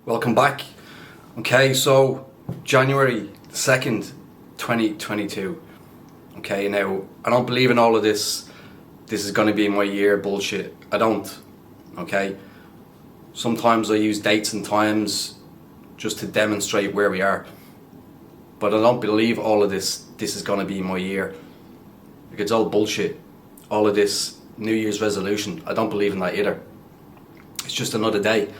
Welcome back. Okay, so January 2nd, 2022. Okay, now I don't believe in all of this. This is going to be my year bullshit. I don't. Okay, sometimes I use dates and times just to demonstrate where we are. But I don't believe all of this. This is going to be my year. Like, it's all bullshit. All of this New Year's resolution. I don't believe in that either. It's just another day.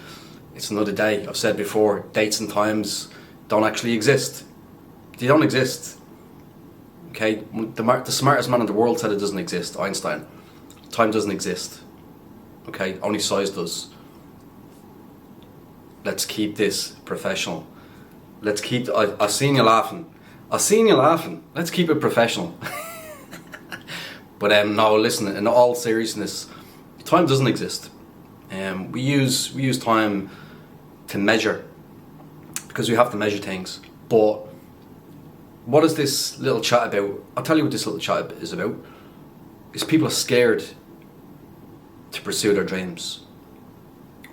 It's another day. I've said before, dates and times don't actually exist. They don't exist. Okay, the smartest man in the world said it doesn't exist, Einstein. Time doesn't exist. Okay, only size does. Let's keep this professional. Let's keep, I've seen you laughing. I've seen you laughing. Let's keep it professional. But no, listen, in all seriousness, time doesn't exist. We use time to measure, because we have to measure things. But what is this little chat about? I'll tell you what this little chat is about. Is people are scared to pursue their dreams.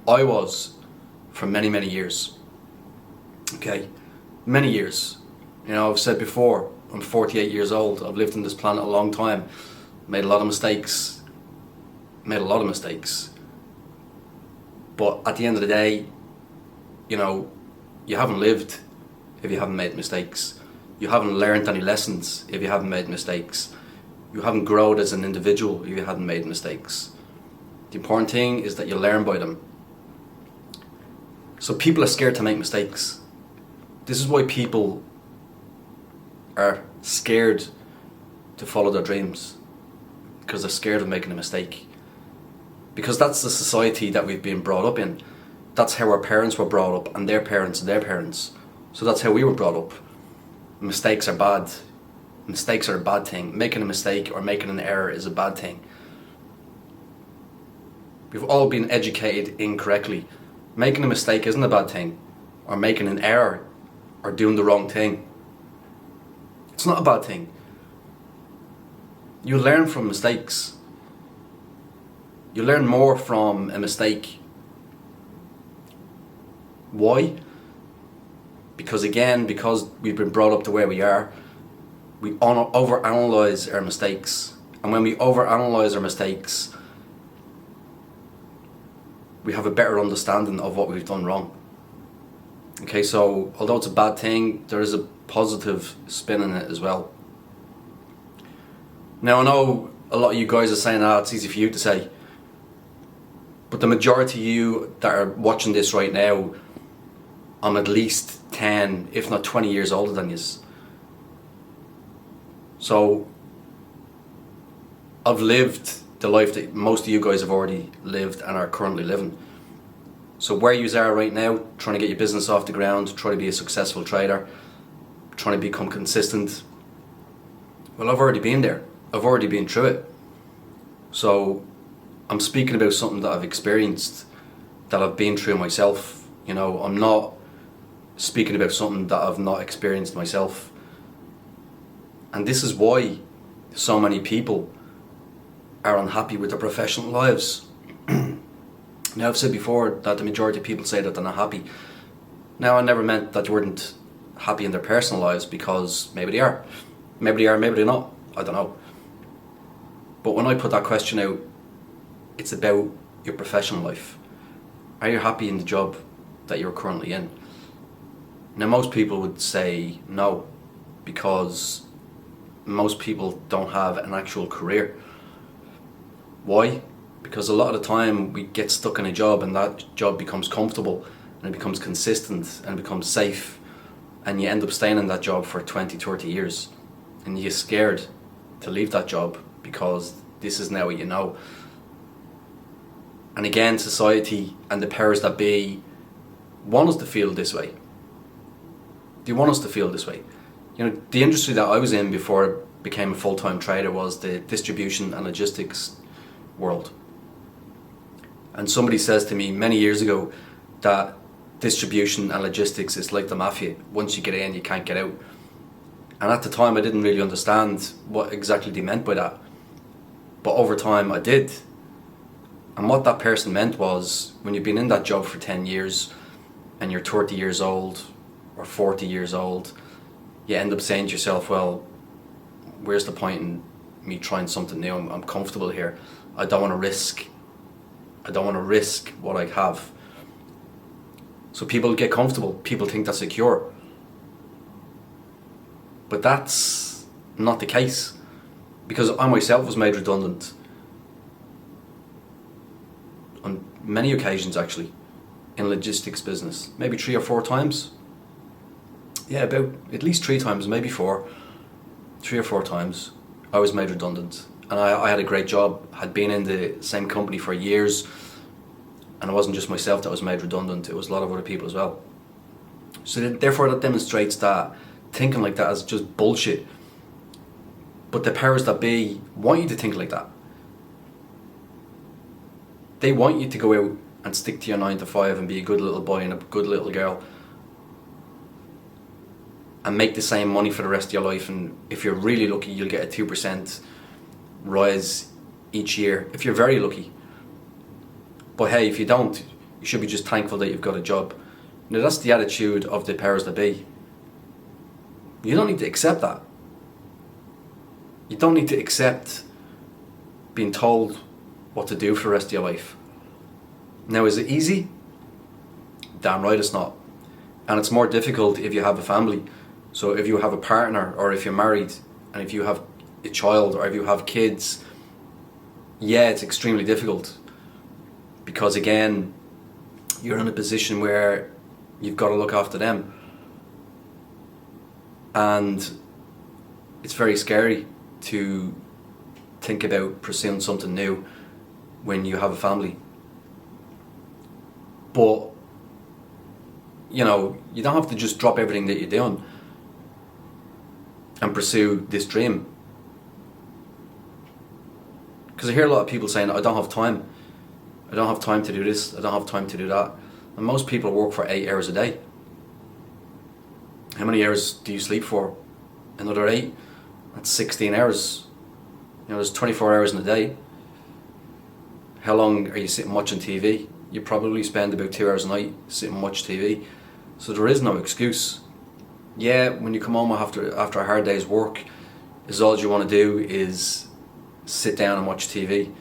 I was for many years. Okay, many years. You know, I've said before, I'm 48 years old. I've lived on this planet a long time. Made a lot of mistakes. But at the end of the day, you know, you haven't lived if you haven't made mistakes. You haven't learned any lessons if you haven't made mistakes. You haven't grown as an individual if you haven't made mistakes. The important thing is that you learn by them. So people are scared to make mistakes. This is why people are scared to follow their dreams, because they're scared of making a mistake. Because that's the society that we've been brought up in. That's how our parents were brought up, and their parents and their parents. So that's how we were brought up. Mistakes are bad. Mistakes are a bad thing. Making a mistake or making an error is a bad thing. We've all been educated incorrectly. Making a mistake isn't a bad thing, or making an error, or doing the wrong thing. It's not a bad thing. You learn from mistakes. You learn more from a mistake. Why? Because we've been brought up to where we are, we overanalyze our mistakes. And when we overanalyze our mistakes, we have a better understanding of what we've done wrong. Okay, so although it's a bad thing, there is a positive spin in it as well. Now I know a lot of you guys are saying, it's easy for you to say. But the majority of you that are watching this right now, I'm at least 10, if not 20 years older than you. So I've lived the life that most of you guys have already lived and are currently living. So where you are right now, trying to get your business off the ground, trying to be a successful trader, trying to become consistent. Well, I've already been there. I've already been through it. So I'm speaking about something that I've experienced, that I've been through myself. You know, I'm not speaking about something that I've not experienced myself. And this is why so many people are unhappy with their professional lives. Now, I've said before that the majority of people say that they're not happy. Now, I never meant that they weren't happy in their personal lives, because maybe they are. Maybe they are, maybe they're not. I don't know. But when I put that question out, it's about your professional life. Are you happy in the job that you're currently in? Now, most people would say no, because most people don't have an actual career. Why? Because a lot of the time we get stuck in a job, and that job becomes comfortable, and it becomes consistent, and it becomes safe, and you end up staying in that job for 20, 30 years, and you're scared to leave that job because this is now what you know. And again, society and the powers that be want us to feel this way. They want us to feel this way. You know, the industry that I was in before I became a full-time trader was the distribution and logistics world. And somebody says to me many years ago that distribution and logistics is like the mafia. Once you get in, you can't get out. And at the time I didn't really understand what exactly they meant by that. But over time I did. And what that person meant was, when you've been in that job for 10 years, and you're 30 years old or 40 years old, you end up saying to yourself, well, where's the point in me trying something new? I'm comfortable here. I don't want to risk what I have. So people get comfortable. People think that's secure. But that's not the case. Because I myself was made redundant on many occasions, actually, in logistics business. Maybe 3 or 4 times. Yeah, about at least 3 times, maybe 4. 3 or 4 times I was made redundant. And I had a great job, had been in the same company for years, and it wasn't just myself that was made redundant, it was a lot of other people as well. So therefore that demonstrates that thinking like that is just bullshit. But the powers that be want you to think like that. They want you to go out and stick to your 9 to 5 and be a good little boy and a good little girl and make the same money for the rest of your life, and if you're really lucky you'll get a 2% rise each year, if you're very lucky. But hey, if you don't, you should be just thankful that you've got a job. Now that's the attitude of the powers that be. You don't need to accept that. You don't need to accept being told what to do for the rest of your life. Now, is it easy? Damn right it's not. And it's more difficult if you have a family. So if you have a partner, or if you're married, and if you have a child, or if you have kids, yeah, it's extremely difficult. Because again, you're in a position where you've got to look after them. And it's very scary to think about pursuing something new when you have a family. But, you know, you don't have to just drop everything that you're doing and pursue this dream. Because I hear a lot of people saying, I don't have time. I don't have time to do this. I don't have time to do that. And most people work for 8 hours a day. How many hours do you sleep for? Another 8? That's 16 hours. You know, there's 24 hours in a day. How long are you sitting watching TV? You probably spend about 2 hours a night sitting and watch TV. So there is no excuse. Yeah, when you come home after a hard day's work, is all you want to do is sit down and watch TV.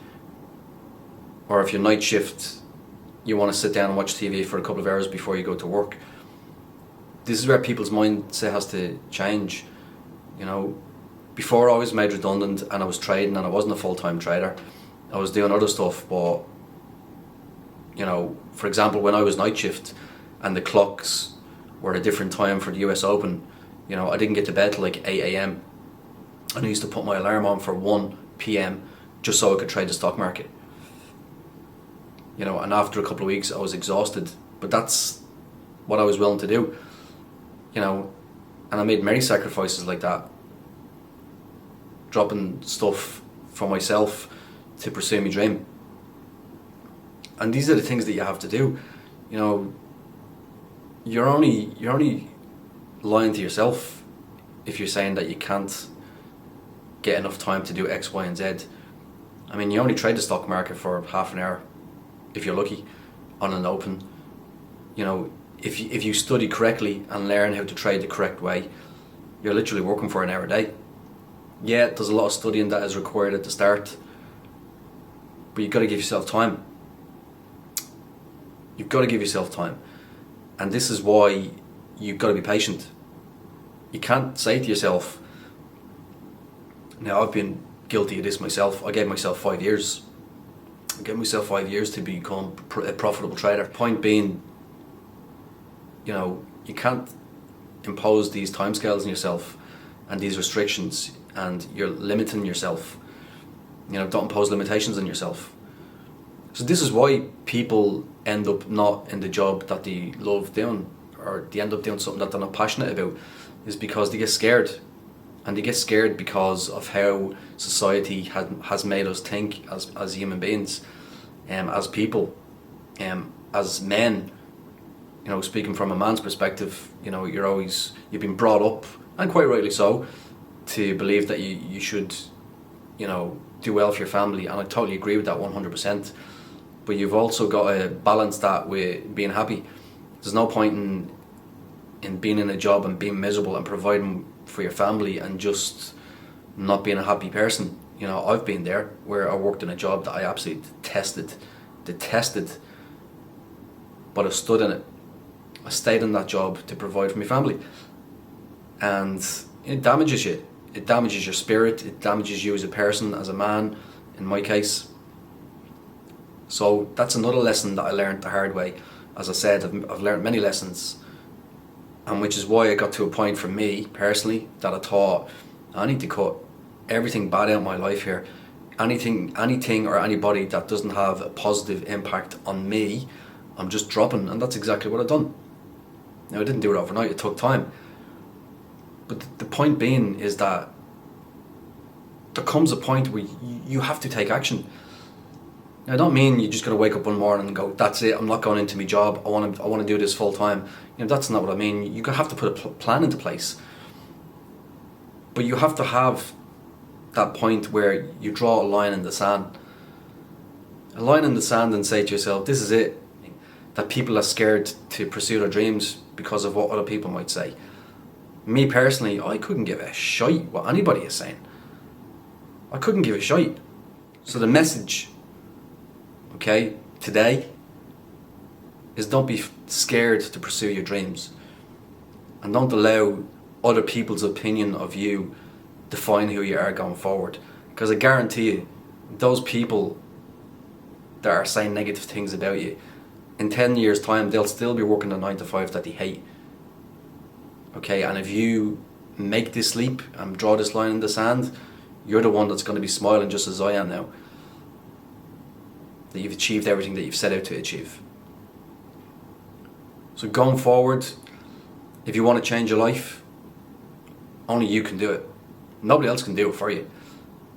Or if you're night shift, you want to sit down and watch TV for a couple of hours before you go to work. This is where people's mindset has to change. You know, before I was made redundant and I was trading, and I wasn't a full-time trader, I was doing other stuff. But, you know, for example, when I was night shift and the clocks were a different time for the US Open, you know, I didn't get to bed till like 8 a.m. and I used to put my alarm on for 1 p.m. just so I could trade the stock market. You know, and after a couple of weeks I was exhausted, but that's what I was willing to do. You know, and I made many sacrifices like that, dropping stuff for myself to pursue my dream. And these are the things that you have to do. You know, you're only lying to yourself if you're saying that you can't get enough time to do X, Y, and Z. I mean, you only trade the stock market for half an hour, if you're lucky, on an open. You know, if you study correctly and learn how to trade the correct way, you're literally working for an hour a day. Yeah, there's a lot of studying that is required at the start, but you've got to give yourself time. You've got to give yourself time. And this is why you've got to be patient. You can't say to yourself, now I've been guilty of this myself, I gave myself 5 years. I gave myself 5 years to become a profitable trader. Point being, you know, you can't impose these timescales on yourself and these restrictions, and you're limiting yourself. You know, don't impose limitations on yourself. So this is why people end up not in the job that they love doing, or they end up doing something that they're not passionate about, is because they get scared. And they get scared because of how society has made us think as human beings, as people, as men. You know, speaking from a man's perspective, you know, you've been brought up, and quite rightly so, to believe that you should, you know, do well for your family, and I totally agree with that 100%. But you've also got to balance that with being happy. There's no point in being in a job and being miserable and providing for your family and just not being a happy person. You know, I've been there where I worked in a job that I absolutely detested, but I stood in it. I stayed in that job to provide for my family, and it damages you. It damages your spirit. It damages you as a person, as a man, in my case. So that's another lesson that I learned the hard way. As I said, I've learned many lessons, and which is why I got to a point for me personally that I thought I need to cut everything bad out of my life here. Anything or anybody that doesn't have a positive impact on me, I'm just dropping, and that's exactly what I've done. Now, I didn't do it overnight, it took time. But the point being is that there comes a point where you have to take action. Now, I don't mean you're just going to wake up one morning and go, that's it, I'm not going into my job, I want to do this full time. You know, that's not what I mean. You have to put a plan into place. But you have to have that point where you draw a line in the sand. A line in the sand and say to yourself, this is it. That people are scared to pursue their dreams because of what other people might say. Me personally, I couldn't give a shite what anybody is saying. I couldn't give a shite. So the message, okay, today is don't be scared to pursue your dreams, and don't allow other people's opinion of you define who you are going forward. Because I guarantee you, those people that are saying negative things about you, in 10 years time they'll still be working a 9 to 5 that they hate. Okay, and if you make this leap and draw this line in the sand, you're the one that's going to be smiling just as I am now, that you've achieved everything that you've set out to achieve. So going forward, if you want to change your life, only you can do it. Nobody else can do it for you.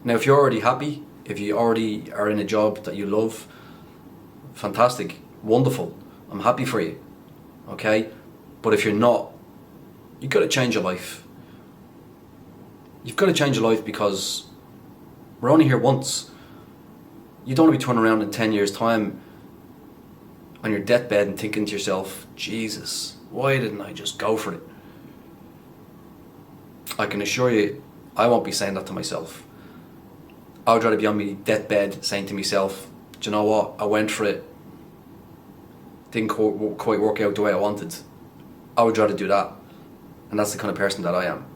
Now, if you're already happy, if you already are in a job that you love, fantastic, wonderful, I'm happy for you, okay? But if you're not, you've got to change your life. You've got to change your life, because we're only here once. You don't want to be turning around in 10 years time on your deathbed and thinking to yourself, Jesus, why didn't I just go for it? I can assure you, I won't be saying that to myself. I would rather be on my deathbed saying to myself, do you know what, I went for it, didn't quite work out the way I wanted. I would rather do that. And that's the kind of person that I am.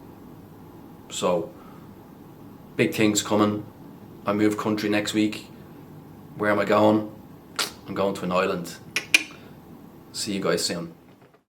So, big things coming. I move country next week. Where am I going? I'm going to an island. See you guys soon.